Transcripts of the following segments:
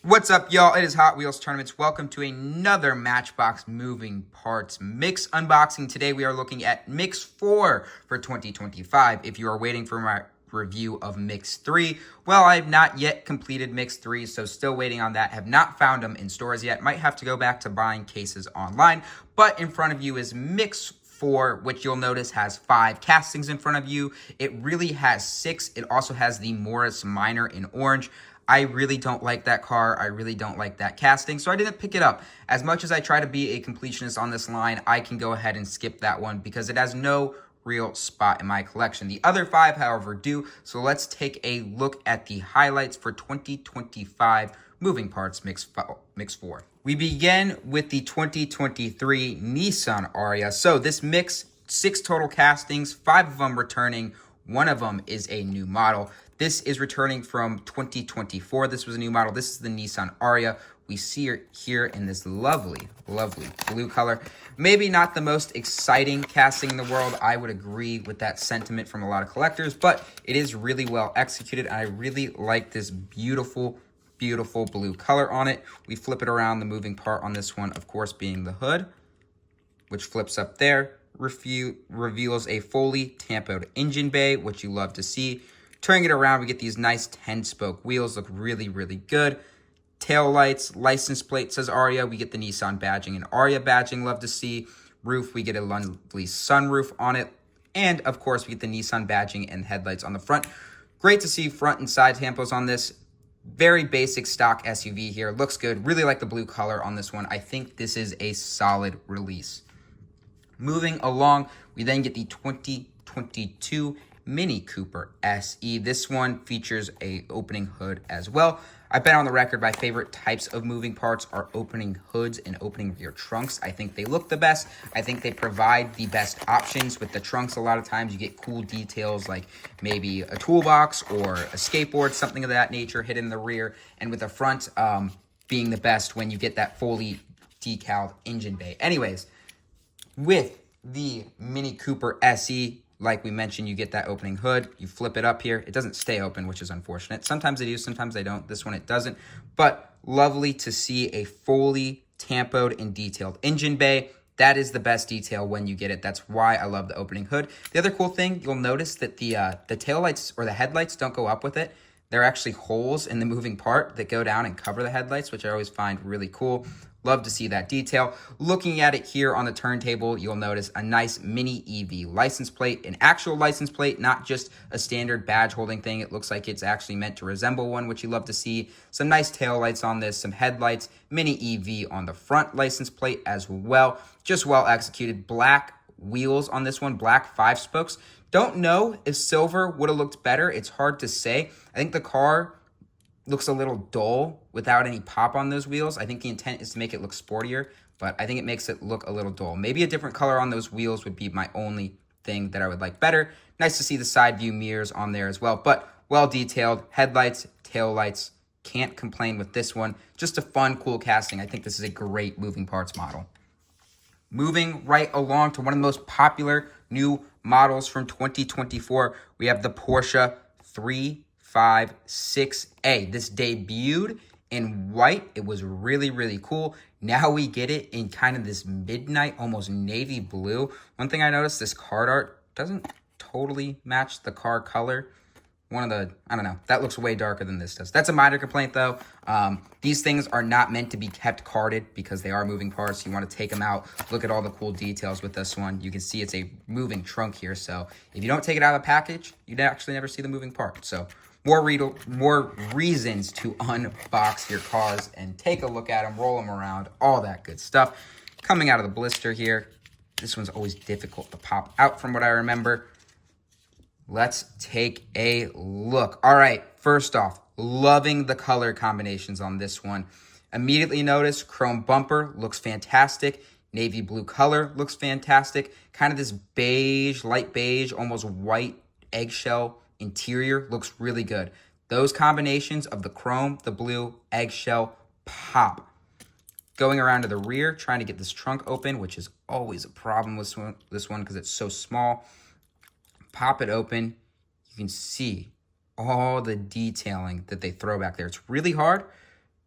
What's up, y'all? It is Hot Wheels Tournaments. Welcome to another Matchbox Moving Parts Mix unboxing. Today we are looking at Mix 4 for 2025. If you are waiting for my review of Mix 3, well, I have not yet completed Mix 3, so still waiting on that. Have not found them in stores yet. Might have to go back to buying cases online. But in front of you is Mix 4, which you'll notice has 5 castings in front of you. It really has 6. It also has the Morris Minor in orange. I really don't like that car. I really don't like that casting, so I didn't pick it up. As much as I try to be a completionist on this line, I can go ahead and skip that one because it has no real spot in my collection. The other 5, however, do. So let's take a look at the highlights for 2025 Moving Parts Mix 4. We begin with the 2023 Nissan Ariya. So this mix, 6 total castings, 5 of them returning, 1 of them is a new model. This is returning from 2024. This was a new model. This is the Nissan Ariya. We see it here in this lovely, lovely blue color. Maybe not the most exciting casting in the world. I would agree with that sentiment from a lot of collectors, but it is really well executed. I really like this beautiful, beautiful blue color on it. We flip it around. The moving part on this one, of course, being the hood, which flips up there, reveals a fully tampoed engine bay, which you love to see. Turning it around, we get these nice 10-spoke wheels, look really, really good. Tail lights, license plate says Ariya. We get the Nissan badging and Ariya badging, love to see. Roof, we get a lovely sunroof on it. And, of course, we get the Nissan badging and headlights on the front. Great to see front and side tampos on this. Very basic stock SUV here. Looks good. Really like the blue color on this one. I think this is a solid release. Moving along, we then get the 2022 Mini Cooper SE. This one features a opening hood as well. I've been on the record, my favorite types of moving parts are opening hoods and opening rear trunks. I think they look the best. I think they provide the best options. With the trunks, a lot of times you get cool details like maybe a toolbox or a skateboard, something of that nature hidden in the rear. And with the front being the best when you get that fully decaled engine bay. Anyways, with the Mini Cooper SE, like we mentioned, you get that opening hood. You flip it up here. It doesn't stay open, which is unfortunate. Sometimes they do, sometimes they don't. This one, it doesn't. But lovely to see a fully tampoed and detailed engine bay. That is the best detail when you get it. That's why I love the opening hood. The other cool thing, you'll notice that the taillights or the headlights don't go up with it. There are actually holes in the moving part that go down and cover the headlights, which I always find really cool. Love to see that detail. Looking at it here on the turntable, you'll notice a nice mini EV license plate, an actual license plate, not just a standard badge holding thing. It looks like it's actually meant to resemble one, which you love to see. Some nice tail lights on this, some headlights, mini EV on the front license plate as well. Just well executed. Black wheels on this one, black 5 spokes. Don't know if silver would have looked better. It's hard to say. I think the car looks a little dull without any pop on those wheels. I think the intent is to make it look sportier, but I think it makes it look a little dull. Maybe a different color on those wheels would be my only thing that I would like better. Nice to see the side view mirrors on there as well, but well detailed. Headlights, tail lights. Can't complain with this one. Just a fun, cool casting. I think this is a great moving parts model. Moving right along to one of the most popular new models from 2024, we have the Porsche 356A. This debuted in white. It was really, really cool. Now we get it in kind of this midnight, almost navy blue. One thing I noticed, this card art doesn't totally match the car color. I don't know, that looks way darker than this does. That's a minor complaint though. These things are not meant to be kept carded because they are moving parts. You want to take them out, look at all the cool details with this one. You can see it's a moving trunk here. So if you don't take it out of the package, you'd actually never see the moving part. So more reasons to unbox your cars and take a look at them, roll them around, all that good stuff. Coming out of the blister here, this one's always difficult to pop out from what I remember. Let's take a look. All right, first off, loving the color combinations on this one. Immediately notice chrome bumper looks fantastic. Navy blue color looks fantastic. Kind of this beige, light beige, almost white eggshell interior looks really good. Those combinations of the chrome, the blue, eggshell pop. Going around to the rear, trying to get this trunk open, which is always a problem with this one because it's so small. Pop it open, you can see all the detailing that they throw back there. It's really hard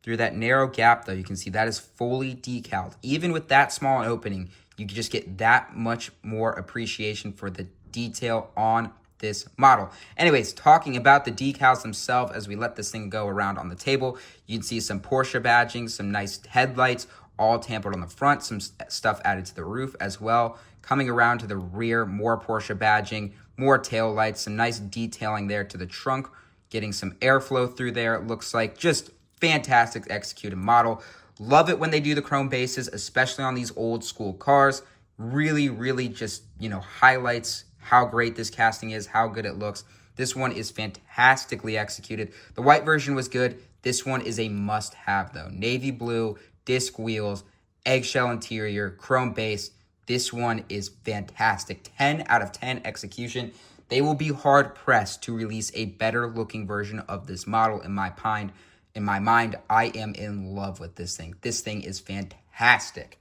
Through that narrow gap, though, you can see that is fully decaled. Even with that small an opening, you can just get that much more appreciation for the detail on this model. Anyways, talking about the decals themselves, as we let this thing go around on the table, you can see some Porsche badging, some nice headlights, all tampered on the front, some stuff added to the roof as well. Coming around to the rear, more Porsche badging, more tail lights, some nice detailing there to the trunk, getting some airflow through there. It looks like just fantastic executed model. Love it when they do the chrome bases, especially on these old school cars. Really, really just, highlights how great this casting is, how good it looks. This one is fantastically executed. The white version was good. This one is a must-have, though. Navy blue, disc wheels, eggshell interior, chrome base. This one is fantastic. 10 out of 10 execution. They will be hard-pressed to release a better-looking version of this model, in my mind. In my mind, I am in love with this thing. This thing is fantastic.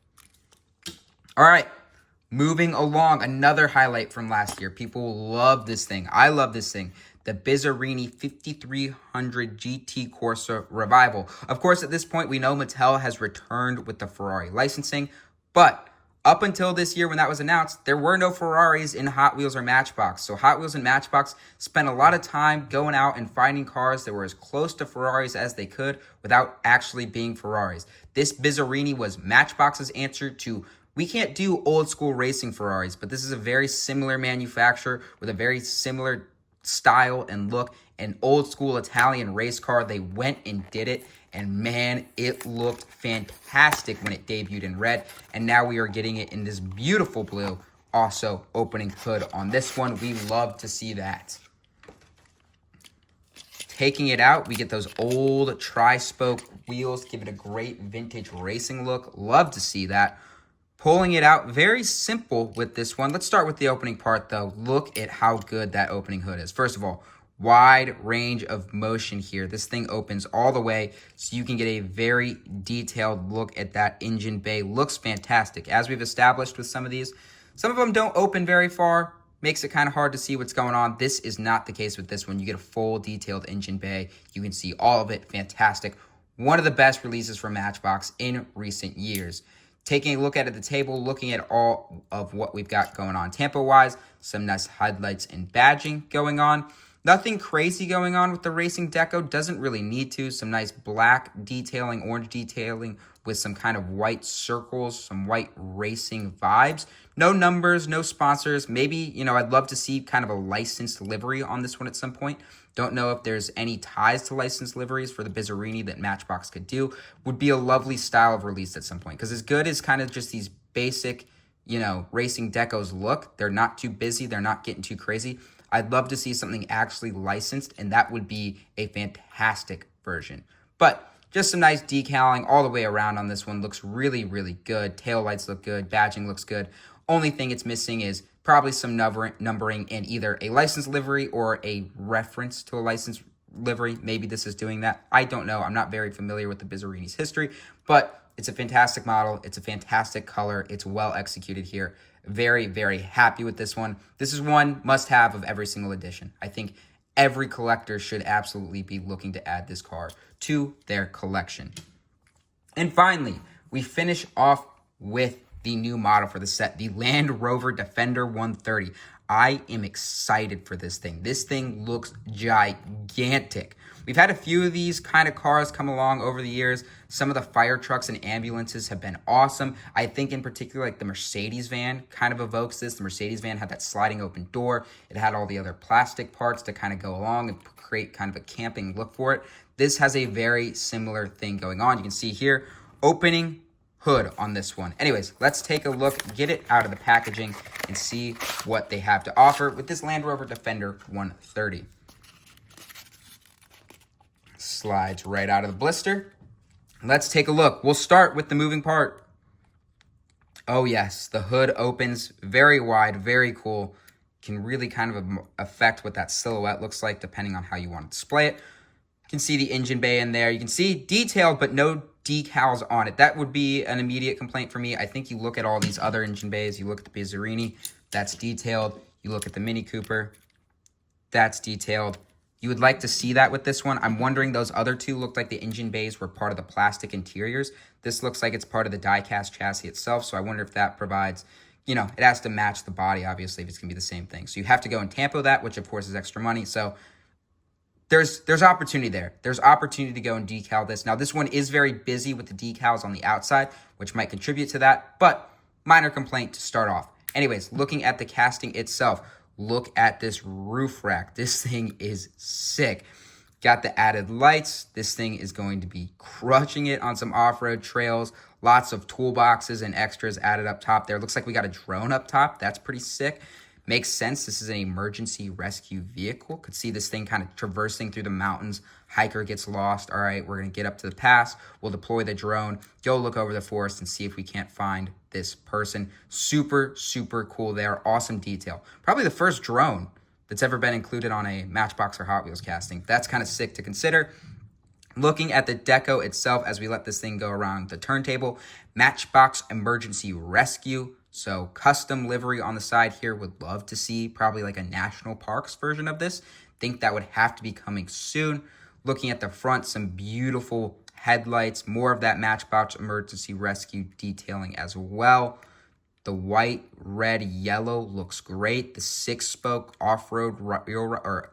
All right, moving along, another highlight from last year. People love this thing. I love this thing. The Bizarreini 5300 GT Corsa Revival. Of course, at this point, we know Mattel has returned with the Ferrari licensing, but up until this year when that was announced, there were no Ferraris in Hot Wheels or Matchbox. So Hot Wheels and Matchbox spent a lot of time going out and finding cars that were as close to Ferraris as they could without actually being Ferraris. This Bizarreini was Matchbox's answer to, we can't do old school racing Ferraris, but this is a very similar manufacturer with a very similar style and look. An old school Italian race car. They went and did it. And man, it looked fantastic when it debuted in red. And now we are getting it in this beautiful blue. Also, opening hood on this one. We love to see that. Taking it out, we get those old tri-spoke wheels. Give it a great vintage racing look. Love to see that. Pulling it out, very simple with this one. Let's start with the opening part, though. Look at how good that opening hood is. First of all, wide range of motion here. This thing opens all the way, so you can get a very detailed look at that engine bay. Looks fantastic. As we've established with some of these, some of them don't open very far. Makes it kind of hard to see what's going on. This is not the case with this one. You get a full detailed engine bay. You can see all of it. Fantastic. One of the best releases from Matchbox in recent years. Taking a look at the table, looking at all of what we've got going on Tampa-wise, some nice headlights and badging going on. Nothing crazy going on with the racing deco. Doesn't really need to. Some nice black detailing, orange detailing with some kind of white circles, some white racing vibes. No numbers, no sponsors. Maybe, I'd love to see kind of a licensed livery on this one at some point. Don't know if there's any ties to licensed liveries for the Bizarreini that Matchbox could do. Would be a lovely style of release at some point. Because as good as kind of just these basic, racing decos look, they're not too busy. They're not getting too crazy. I'd love to see something actually licensed, and that would be a fantastic version. But just some nice decaling all the way around on this one. Looks really, really good. Tail lights look good. Badging looks good. Only thing it's missing is probably some numbering in either a licensed livery or a reference to a licensed livery. Maybe this is doing that. I don't know. I'm not very familiar with the Bizarreini's history, but it's a fantastic model. It's a fantastic color. It's well executed here. Very, very happy with this one. This is one must-have of every single edition. I think every collector should absolutely be looking to add this car to their collection. And finally, we finish off with the new model for the set, the Land Rover Defender 130. I am excited for this thing. This thing looks gigantic. We've had a few of these kind of cars come along over the years. Some of the fire trucks and ambulances have been awesome. I think in particular, like the Mercedes van kind of evokes this. The Mercedes van had that sliding open door. It had all the other plastic parts to kind of go along and create kind of a camping look for it. This has a very similar thing going on. You can see here, opening hood on this one. Anyways, let's take a look, get it out of the packaging, and see what they have to offer with this Land Rover Defender 130. Slides right out of the blister. Let's take a look. We'll start with the moving part. Oh yes, the hood opens very wide, very cool. Can really kind of affect what that silhouette looks like depending on how you want to display it. You can see the engine bay in there. You can see detailed, but no decals on it. That would be an immediate complaint for me. I think you look at all these other engine bays. You look at the Bizarreini, that's detailed. You look at the Mini Cooper, that's detailed. You would like to see that with this one. I'm wondering, those other two looked like the engine bays were part of the plastic interiors. This looks like it's part of the die-cast chassis itself, so I wonder if that provides, it has to match the body, obviously, if it's going to be the same thing. So you have to go and tampo that, which, of course, is extra money. So there's opportunity there. There's opportunity to go and decal this. Now, this one is very busy with the decals on the outside, which might contribute to that, but minor complaint to start off. Anyways, looking at the casting itself, look at this roof rack. This thing is sick. Got the added lights. This thing is going to be crushing it on some off-road trails. Lots of toolboxes and extras added up top there. Looks like we got a drone up top. That's pretty sick. Makes sense. This is an emergency rescue vehicle. Could see this thing kind of traversing through the mountains. Hiker gets lost. All right, we're going to get up to the pass. We'll deploy the drone, go look over the forest and see if we can't find this person. Super, super cool there. Awesome detail. Probably the first drone that's ever been included on a Matchbox or Hot Wheels casting. That's kind of sick to consider. Looking at the deco itself as we let this thing go around the turntable, Matchbox Emergency Rescue. So custom livery on the side here. Would love to see probably like a National Parks version of this. Think that would have to be coming soon. Looking at the front, some beautiful headlights. More of that Matchbox Emergency Rescue detailing as well. The white, red, yellow looks great. The six-spoke off-road wheel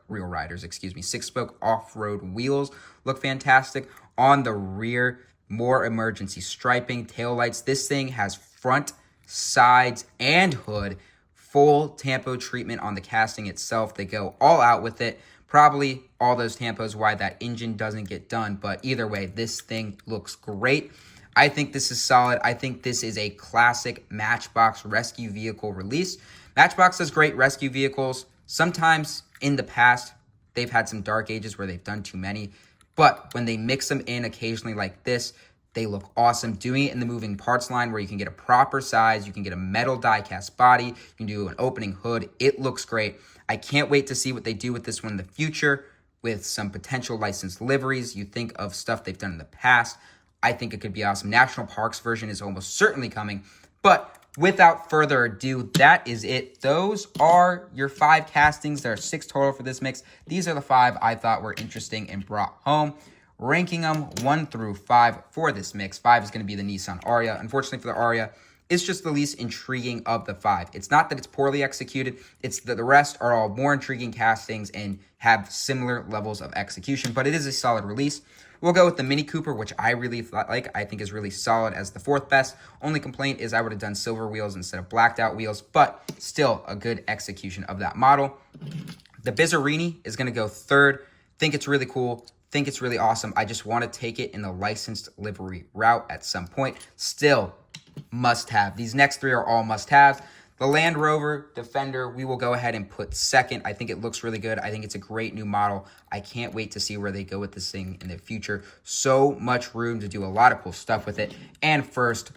riders, 6-spoke off-road wheels look fantastic. On the rear, more emergency striping, taillights. This thing has front, sides, and hood. Full tampo treatment on the casting itself. They go all out with it. Probably all those tampos why that engine doesn't get done. But either way, this thing looks great. I think this is solid. I think this is a classic Matchbox rescue vehicle release. Matchbox does great rescue vehicles. Sometimes in the past, they've had some dark ages where they've done too many. But when they mix them in occasionally like this, they look awesome. Doing it in the moving parts line where you can get a proper size, you can get a metal die-cast body, you can do an opening hood. It looks great. I can't wait to see what they do with this one in the future with some potential licensed liveries. You think of stuff they've done in the past. I think it could be awesome. National Parks version is almost certainly coming. But without further ado, that is it. Those are your 5 castings. There are 6 total for this mix. These are the 5 I thought were interesting and brought home. Ranking them 1 through 5 for this mix. 5 is going to be the Nissan Ariya. Unfortunately for the Ariya, it's just the least intriguing of the 5. It's not that it's poorly executed. It's that the rest are all more intriguing castings and have similar levels of execution. But it is a solid release. We'll go with the Mini Cooper, which I really like. I think is really solid as the 4th best. Only complaint is I would have done silver wheels instead of blacked out wheels. But still a good execution of that model. The Bizarreini is going to go 3rd. Think it's really cool. Think it's really awesome. I just want to take it in the licensed livery route at some point. Still, must have. These next 3 are all must have. The Land Rover Defender, we will go ahead and put 2nd. I think it looks really good. I think it's a great new model. I can't wait to see where they go with this thing in the future. So much room to do a lot of cool stuff with it. And first,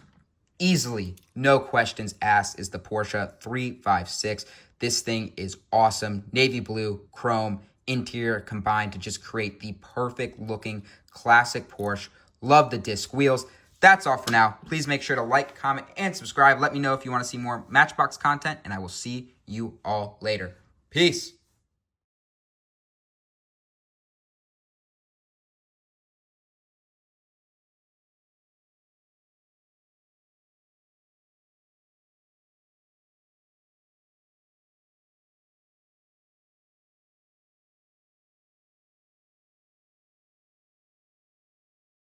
easily, no questions asked, is the Porsche 356. This thing is awesome. Navy blue, chrome, interior combined to just create the perfect looking classic Porsche. Love the disc wheels. That's all for now. Please make sure to like, comment, and subscribe. Let me know if you want to see more Matchbox content, and I will see you all later. Peace.